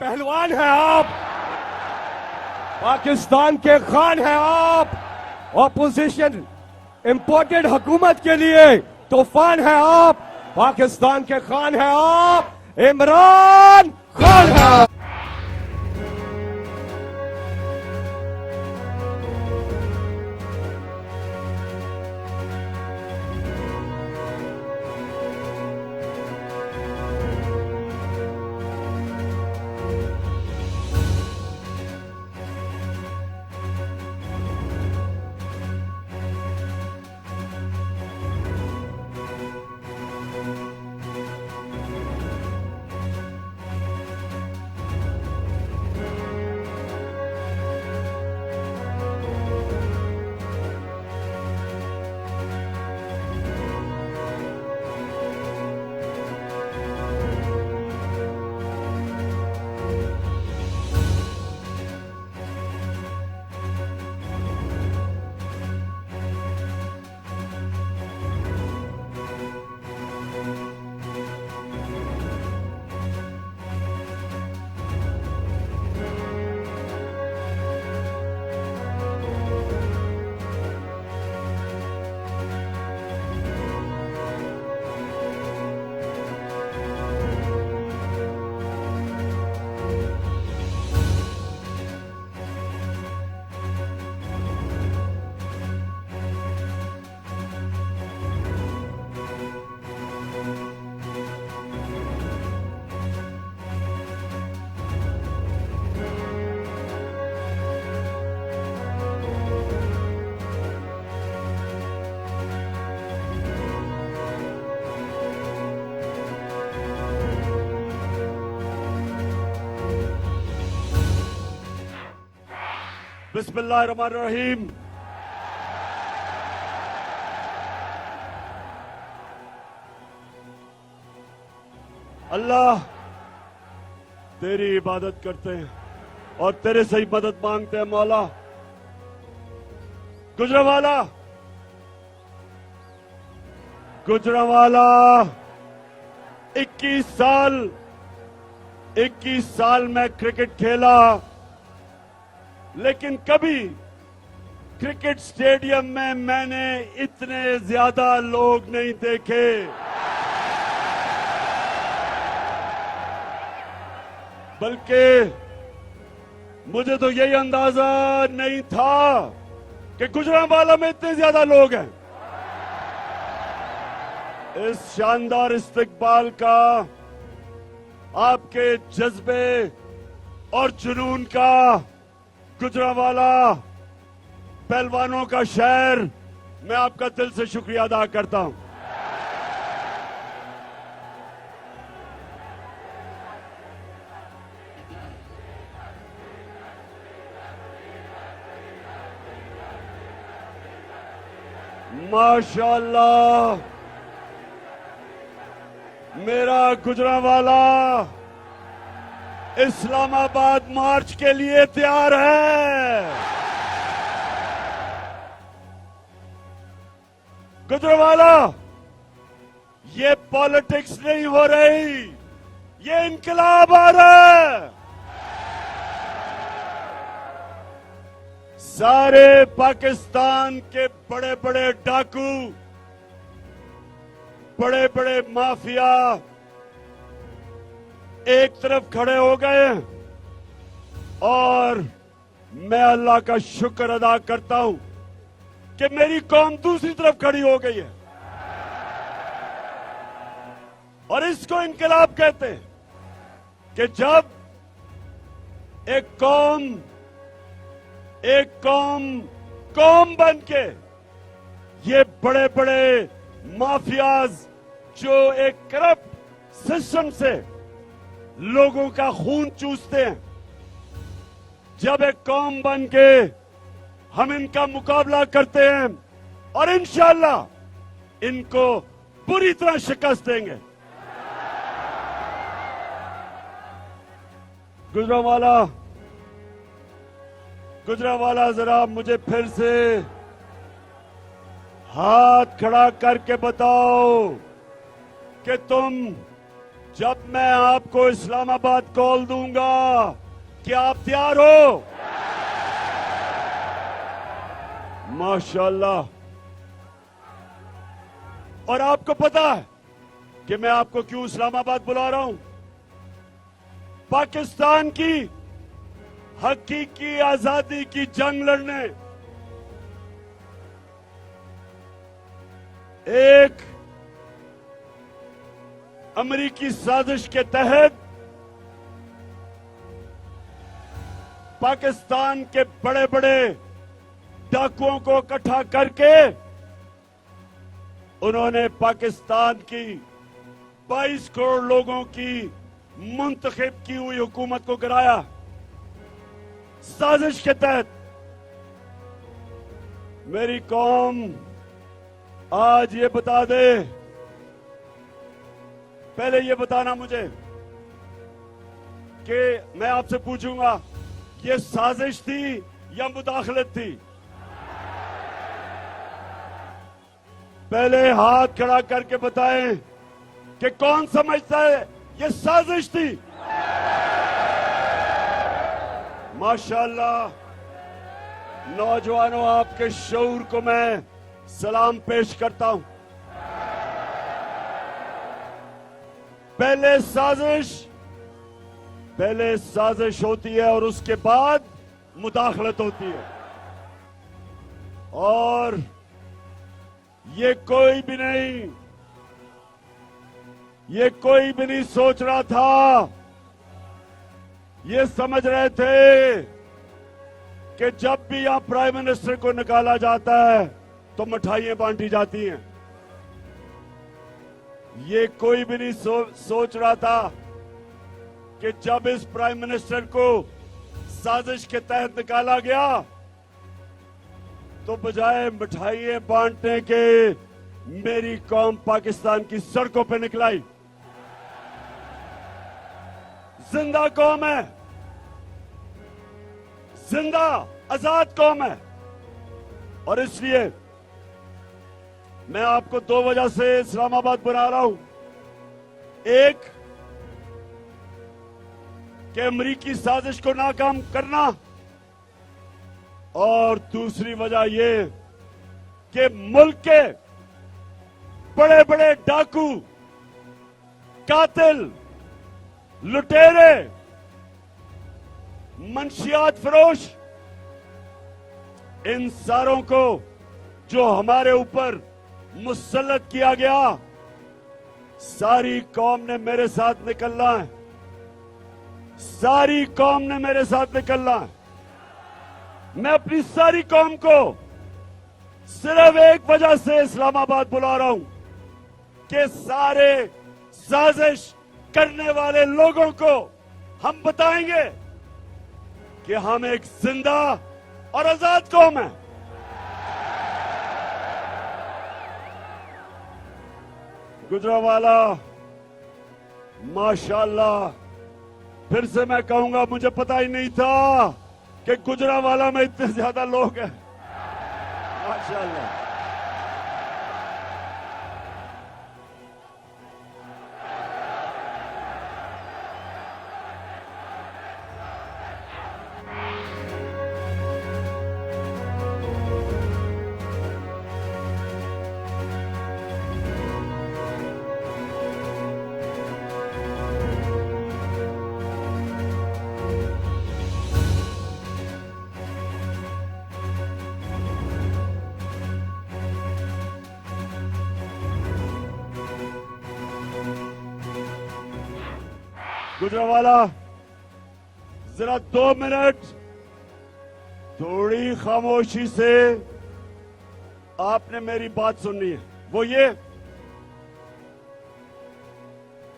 पहलवान हैं आप, पाकिस्तान के खान हैं आप, ऑपोजिशन इंपोर्टेड हुकूमत के लिए तूफान है आप, पाकिस्तान के खान हैं आप, इमरान खान हैं आप। बिस्मिल्लाहिर्रहमानिर्रहीम। अल्लाह तेरी इबादत करते हैं और तेरे से ही मदद मांगते हैं मौला। गुजरांवाला गुजरांवाला 21 साल मैं क्रिकेट खेला, लेकिन कभी क्रिकेट स्टेडियम में मैंने इतने ज्यादा लोग नहीं देखे। बल्कि मुझे तो यही अंदाजा नहीं था कि गुजरांवाला में इतने ज्यादा लोग हैं। इस शानदार इस्तकबाल का, आपके जज्बे और जुनून का, गुजरांवाला पहलवानों का शहर, मैं आपका दिल से शुक्रिया अदा करता हूं। माशाअल्लाह, मेरा गुजरांवाला इस्लामाबाद मार्च के लिए तैयार है। गुजरांवाला, ये पॉलिटिक्स नहीं हो रही, ये इनकलाब आ रहा है। सारे पाकिस्तान के बड़े बड़े डाकू, बड़े बड़े माफिया एक तरफ खड़े हो गए और मैं अल्लाह का शुक्र अदा करता हूं कि मेरी कौम दूसरी तरफ खड़ी हो गई है। और इसको इनकलाब कहते हैं कि जब एक कौम बन के ये बड़े बड़े माफियाज जो एक करप्ट सिस्टम से लोगों का खून चूसते हैं, जब एक कौम बन के हम इनका मुकाबला करते हैं और इंशाअल्लाह इनको पूरी तरह शिकस्त देंगे। गुजरांवाला जरा मुझे फिर से हाथ खड़ा करके बताओ कि तुम जब मैं आपको इस्लामाबाद कॉल दूंगा, क्या आप तैयार हो? माशाल्लाह। और आपको पता है कि मैं आपको क्यों इस्लामाबाद बुला रहा हूं? पाकिस्तान की हकीकी आजादी की जंग लड़ने एक अमेरिकी साजिश के तहत पाकिस्तान के बड़े बड़े डाकुओं को इकट्ठा करके उन्होंने पाकिस्तान की 22 करोड़ लोगों की मुंतखब की हुई हुकूमत को गिराया। साजिश के तहत मेरी कौम आज ये बता दे, पहले ये बताना मुझे कि मैं आपसे पूछूंगा, ये साजिश थी या मुदाखलत थी? पहले हाथ खड़ा करके बताएं कि कौन समझता है ये साजिश थी? माशाल्लाह। नौजवानों, आपके शऊर को मैं सलाम पेश करता हूं। पहले साजिश होती है और उसके बाद मुदाखलत होती है। और ये कोई भी नहीं सोच रहा था, ये समझ रहे थे कि जब भी यहां प्राइम मिनिस्टर को निकाला जाता है तो मिठाइयां बांटी जाती हैं। ये कोई भी नहीं सोच रहा था कि जब इस प्राइम मिनिस्टर को साजिश के तहत निकाला गया तो बजाय मिठाइयां बांटने के मेरी कौम पाकिस्तान की सड़कों पे निकलाई। जिंदा कौम है, जिंदा आजाद कौम है। और इसलिए मैं आपको दो वजह से इस्लामाबाद बुला रहा हूं। एक, कि अमरीकी साजिश को नाकाम करना, और दूसरी वजह यह कि मुल्क के बड़े बड़े डाकू, कातिल, लुटेरे, मंशियात फरोश, इन सारों को जो हमारे ऊपर मुसल्लत किया गया, सारी कौम ने मेरे साथ निकलना है। सारी कौम ने मेरे साथ निकलना है। मैं अपनी सारी कौम को सिर्फ एक वजह से इस्लामाबाद बुला रहा हूं कि सारे साजिश करने वाले लोगों को हम बताएंगे कि हम एक जिंदा और आजाद कौम है। गुजरावाला, माशाल्लाह, फिर से मैं कहूंगा, मुझे पता ही नहीं था कि गुजरावाला में इतने ज्यादा लोग हैं। माशाल्लाह। गुजरावाला, जरा 2 मिनट थोड़ी खामोशी से आपने मेरी बात सुननी है। वो ये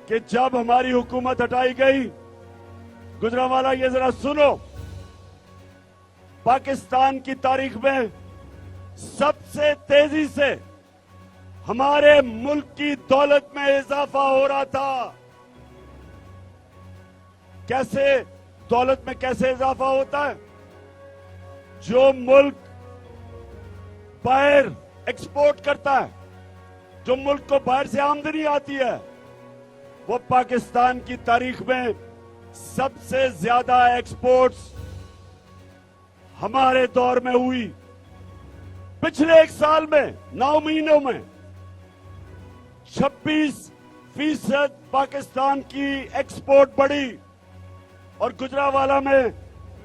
कि जब हमारी हुकूमत हटाई गई, गुजरावाला ये जरा सुनो, पाकिस्तान की तारीख में सबसे तेजी से हमारे मुल्क की दौलत में इजाफा हो रहा था। कैसे? दौलत में कैसे इजाफा होता है? जो मुल्क बाहर एक्सपोर्ट करता है, जो मुल्क को बाहर से आमदनी आती है, वो पाकिस्तान की तारीख में सबसे ज्यादा एक्सपोर्ट्स हमारे दौर में हुई। पिछले एक साल में 9 महीनों में 26% पाकिस्तान की एक्सपोर्ट बढ़ी और गुजरावाला में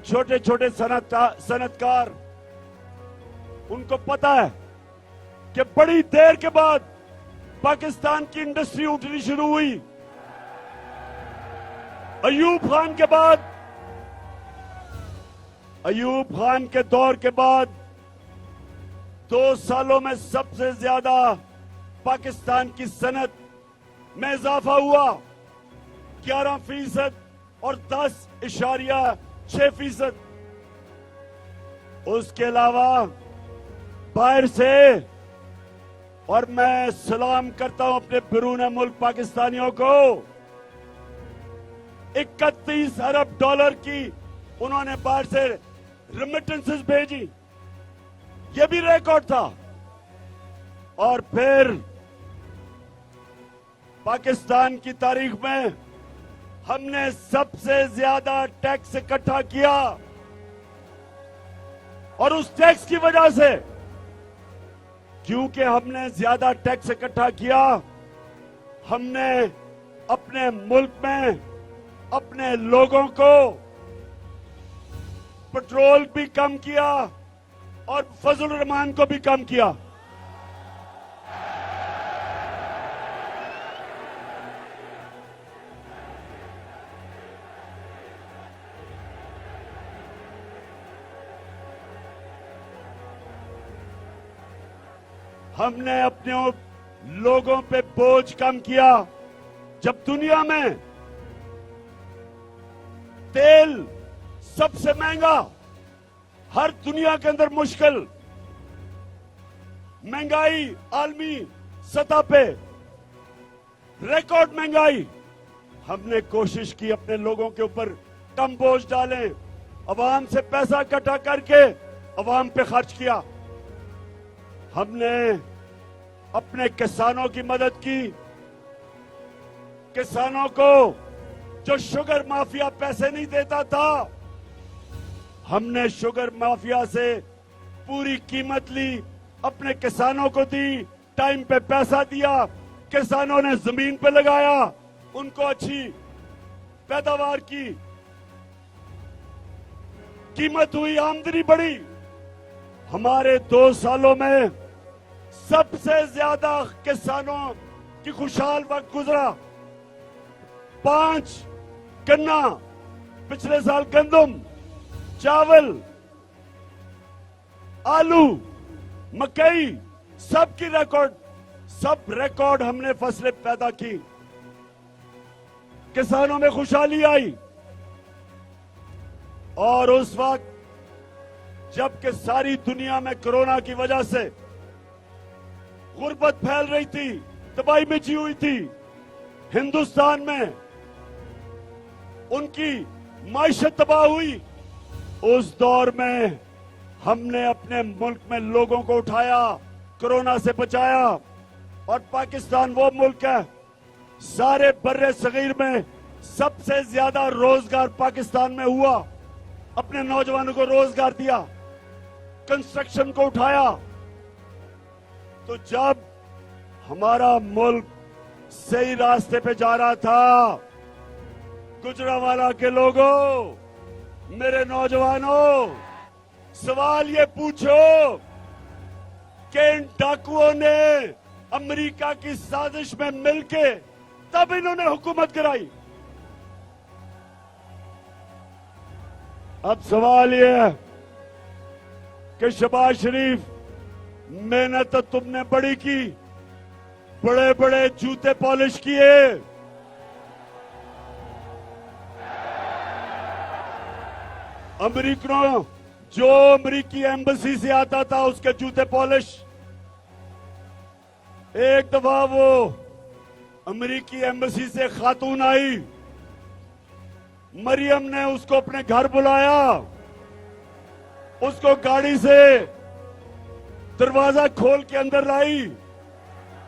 छोटे छोटे सनतकार, उनको पता है कि बड़ी देर के बाद पाकिस्तान की इंडस्ट्री उठनी शुरू हुई। अयूब खान के दौर के बाद 2 सालों में सबसे ज्यादा पाकिस्तान की सनत में इजाफा हुआ 11% और 10.6%। उसके अलावा बाहर से, और मैं सलाम करता हूं अपने बैरून मुल्क पाकिस्तानियों को, 31 अरब डॉलर की उन्होंने बाहर से रेमिटेंसेस भेजी। यह भी रिकॉर्ड था। और फिर पाकिस्तान की तारीख में हमने सबसे ज्यादा टैक्स इकट्ठा किया और उस टैक्स की वजह से, क्योंकि हमने ज्यादा टैक्स इकट्ठा किया, हमने अपने मुल्क में अपने लोगों को पेट्रोल भी कम किया और फजल रहमान को भी कम किया। हमने अपने लोगों पे बोझ कम किया। जब दुनिया में तेल सबसे महंगा, हर दुनिया के अंदर मुश्किल, महंगाई आलमी सतह पे रिकॉर्ड महंगाई, हमने कोशिश की अपने लोगों के ऊपर कम बोझ डालें, अवाम से पैसा इकट्ठा करके अवाम पे खर्च किया। हमने अपने किसानों की मदद की। किसानों को जो शुगर माफिया पैसे नहीं देता था, हमने शुगर माफिया से पूरी कीमत ली, अपने किसानों को दी, टाइम पे पैसा दिया, किसानों ने जमीन पे लगाया, उनको अच्छी पैदावार की, कीमत हुई, आमदनी बढ़ी। हमारे 2 सालों में सबसे ज्यादा किसानों की खुशहाल वक्त गुजरा। 5 गन्ना, पिछले साल गंदम, चावल, आलू, मकई, सब रिकॉर्ड हमने फसलें पैदा की। किसानों में खुशहाली आई। और उस वक्त जबकि सारी दुनिया में कोरोना की वजह से गुर्बत फैल रही थी, तबाही मची हुई थी, हिंदुस्तान में उनकी माइशत तबाह हुई। उस दौर में हमने अपने मुल्क में लोगों को उठाया, कोरोना से बचाया। और पाकिस्तान वो मुल्क है, सारे बर्रे सगीर में सबसे ज्यादा रोजगार पाकिस्तान में हुआ। अपने नौजवानों को रोजगार दिया, कंस्ट्रक्शन को उठाया। तो जब हमारा मुल्क सही रास्ते पे जा रहा था, गुजरावाला के लोगों, मेरे नौजवानों, सवाल ये पूछो कि इन डाकुओं ने अमेरिका की साजिश में मिलके तब इन्होंने हुकूमत कराई। अब सवाल ये है कि शहबाज शरीफ, मेहनत तो तुमने बड़ी की, बड़े बड़े जूते पॉलिश किए, अमेरिकनों, जो अमेरिकी एम्बेसी से आता था उसके जूते पॉलिश। एक दफा वो अमेरिकी एम्बेसी से खातून आई, मरियम ने उसको अपने घर बुलाया, उसको गाड़ी से दरवाजा खोल के अंदर लाई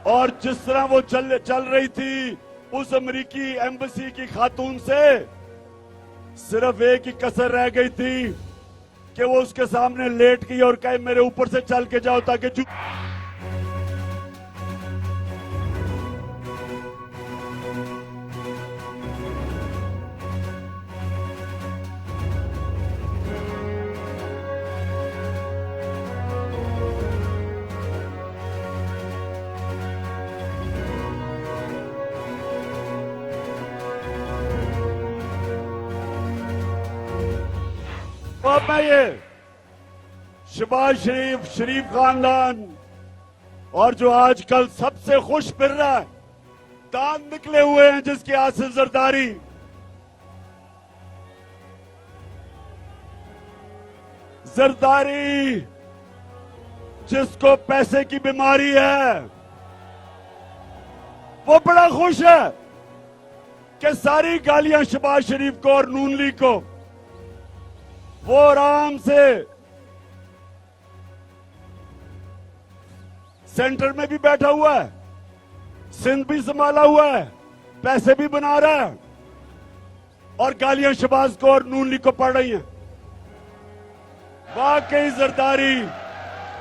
और जिस तरह वो चल रही थी, उस अमेरिकी एम्बेसी की खातून से सिर्फ एक ही कसर रह गई थी कि वो उसके सामने लेट गई और कहे मेरे ऊपर से चल के जाओ ताकि अब मैं ये शहबाज शरीफ खानदान और जो आजकल सबसे खुश फिर रहा है, दांत निकले हुए हैं जिसकी हासिल जरदारी, जरदारी जिसको पैसे की बीमारी है, वो बड़ा खुश है कि सारी गालियां शहबाज शरीफ को और नून लीग को वो आराम से सेंटर में भी बैठा हुआ है, सिंध भी संभाला हुआ है, पैसे भी बना रहा है और गालियां शहबाज को और नून लीग को पड़ रही हैं। वाकई जरदारी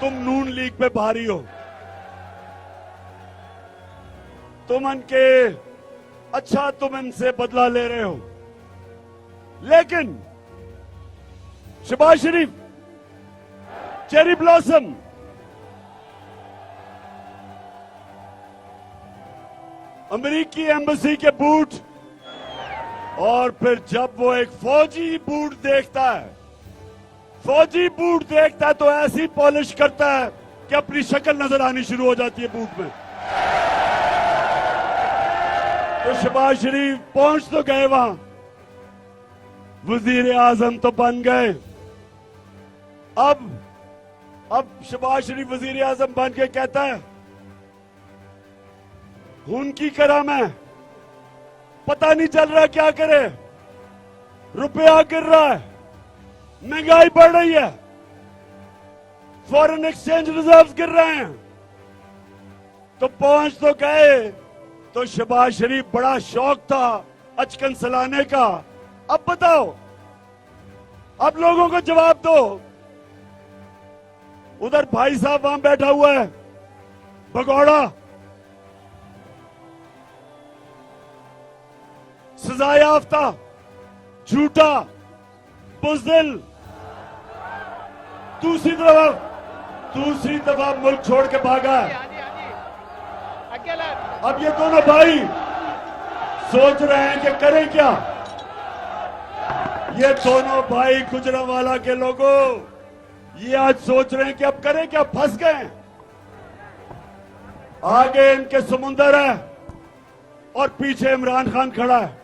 तुम नून लीग पे भारी हो, तुम इनके अच्छा तुम इनसे बदला ले रहे हो, लेकिन शहबाज शरीफ चेरी ब्लॉसम अमेरिकी एम्बेसी के बूट और फिर जब वो एक फौजी बूट देखता है, फौजी बूट देखता है तो ऐसी पॉलिश करता है कि अपनी शक्ल नजर आनी शुरू हो जाती है बूट में। तो शहबाज शरीफ पहुंच तो गए वहां, वजीर आजम तो बन गए। अब शहबाज शरीफ वजीर आजम बन के कहता है खून की करा मैं, पता नहीं चल रहा क्या करे, रुपया गिर रहा है, महंगाई बढ़ रही है, फॉरेन एक्सचेंज रिजर्व्स गिर रहे हैं। तो पहुंच तो गए, तो शहबाज शरीफ बड़ा शौक था अचकन सलाने का। अब बताओ, अब लोगों को जवाब दो। उधर भाई साहब वहां बैठा हुआ है भगौड़ा, सजा याफ्ता, झूठा, बुज़दिल, दूसरी दफा मुल्क छोड़ के भागा है। अब ये दोनों भाई सोच रहे हैं कि करें क्या। ये दोनों भाई गुजरांवाला के लोगों ये आज सोच रहे हैं कि अब करें क्या, फंस गए। आगे इनके समुंदर है और पीछे इमरान खान खड़ा है।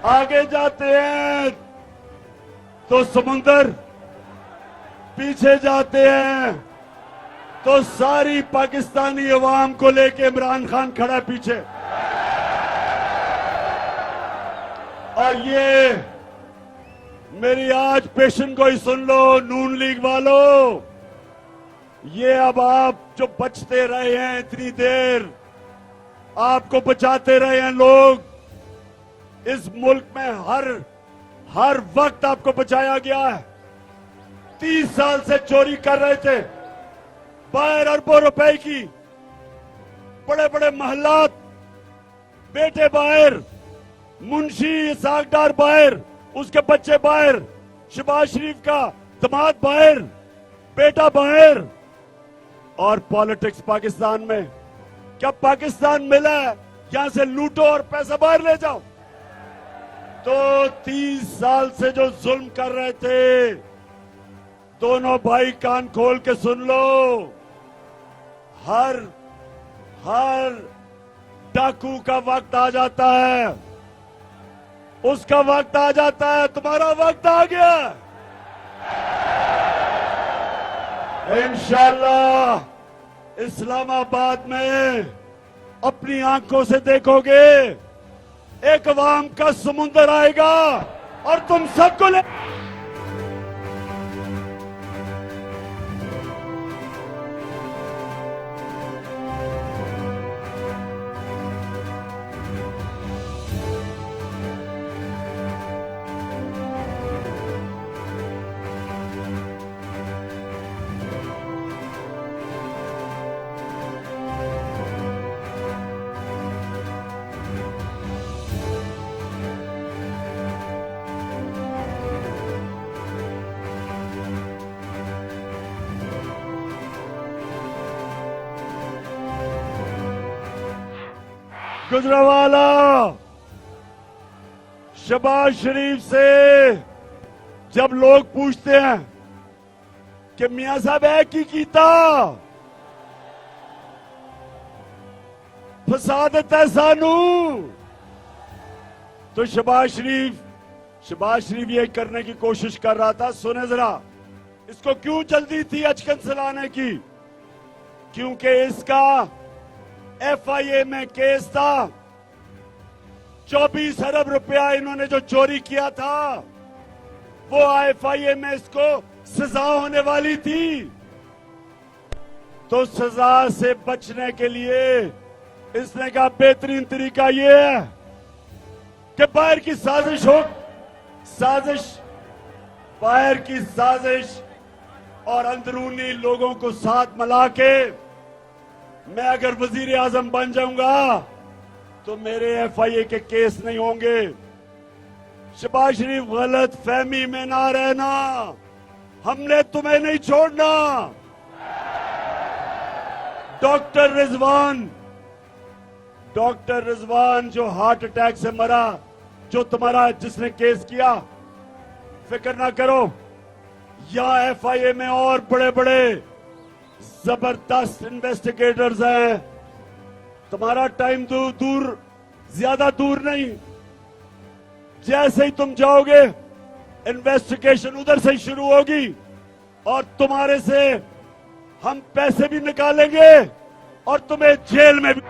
आगे जाते हैं तो समुंदर, पीछे जाते हैं तो सारी पाकिस्तानी अवाम को लेके इमरान खान खड़ा है पीछे। और ये मेरी आज पेशन को ही सुन लो नून लीग वालों, ये अब आप जो बचते रहे हैं इतनी देर, आपको बचाते रहे हैं लोग, इस मुल्क में हर वक्त आपको बचाया गया है। 30 साल से चोरी कर रहे थे, बाहर अरबों रुपए की, बड़े बड़े महलात, बेटे बाहर, मुंशी इसाक डार बाहर, उसके बच्चे बाहर, शहबाज शरीफ का दामाद बाहर, बेटा बाहर, और पॉलिटिक्स पाकिस्तान में। क्या पाकिस्तान मिला है यहां से लूटो और पैसा बाहर ले जाओ? तो 30 साल से जो जुल्म कर रहे थे, दोनों भाई कान खोल के सुन लो, हर डाकू का वक्त आ जाता है, उसका वक्त आ जाता है, तुम्हारा वक्त आ गया। इंशाअल्लाह इस्लामाबाद में अपनी आंखों से देखोगे, एक अवाम का समुंदर आएगा और तुम सबको ले गुजरावाला शहबाज शरीफ से जब लोग पूछते हैं कि मियां साहब है की कीता फसाद है सानू, तो शहबाज शरीफ ये करने की कोशिश कर रहा था। सुने जरा, इसको क्यों जल्दी थी अचकन चलाने की? क्योंकि इसका FIA में केस था। 24 अरब रुपया इन्होंने जो चोरी किया था वो FIA में इसको सजा होने वाली थी। तो सजा से बचने के लिए इसने कहा बेहतरीन तरीका ये है कि बाहर की साजिश और अंदरूनी लोगों को साथ मिला के मैं अगर वजीर आजम बन जाऊंगा तो मेरे FIA के केस नहीं होंगे। शहबाज शरीफ गलत फहमी में ना रहना, हमने तुम्हें नहीं छोड़ना। डॉक्टर रिजवान जो हार्ट अटैक से मरा, जो तुम्हारा जिसने केस किया, फिक्र ना करो, यहां FIA में और बड़े बड़े जबरदस्त इन्वेस्टिगेटर्स हैं। तुम्हारा टाइम ज्यादा दूर नहीं, जैसे ही तुम जाओगे इन्वेस्टिगेशन उधर से शुरू होगी और तुम्हारे से हम पैसे भी निकालेंगे और तुम्हें जेल में भी।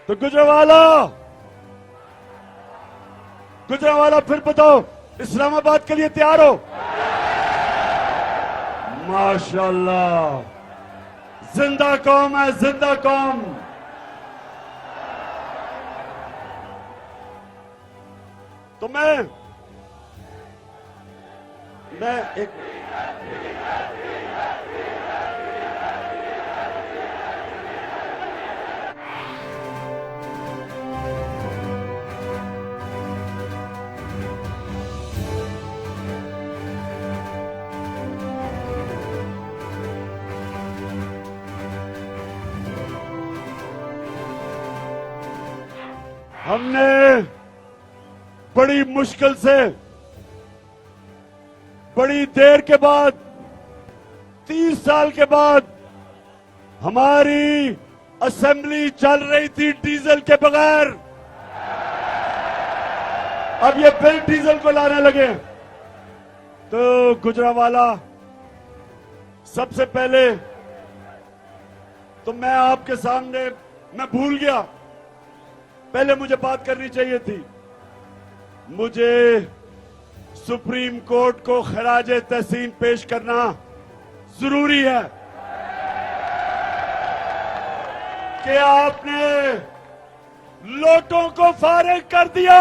तो गुजरावाला फिर बताओ, इस्लामाबाद के लिए तैयार हो? माशाल्लाह, जिंदा कौम है, जिंदा कौम। तो मैं एक हमने बड़ी मुश्किल से, बड़ी देर के बाद, 30 साल के बाद हमारी असेंबली चल रही थी डीजल के बगैर। अब ये फिर डीजल को लाने लगे। तो गुजरावाला, सबसे पहले तो मैं आपके सामने, मैं भूल गया, पहले मुझे बात करनी चाहिए थी। मुझे सुप्रीम कोर्ट को खराज तहसीन पेश करना जरूरी है कि आपने लोटों को फारिग कर दिया।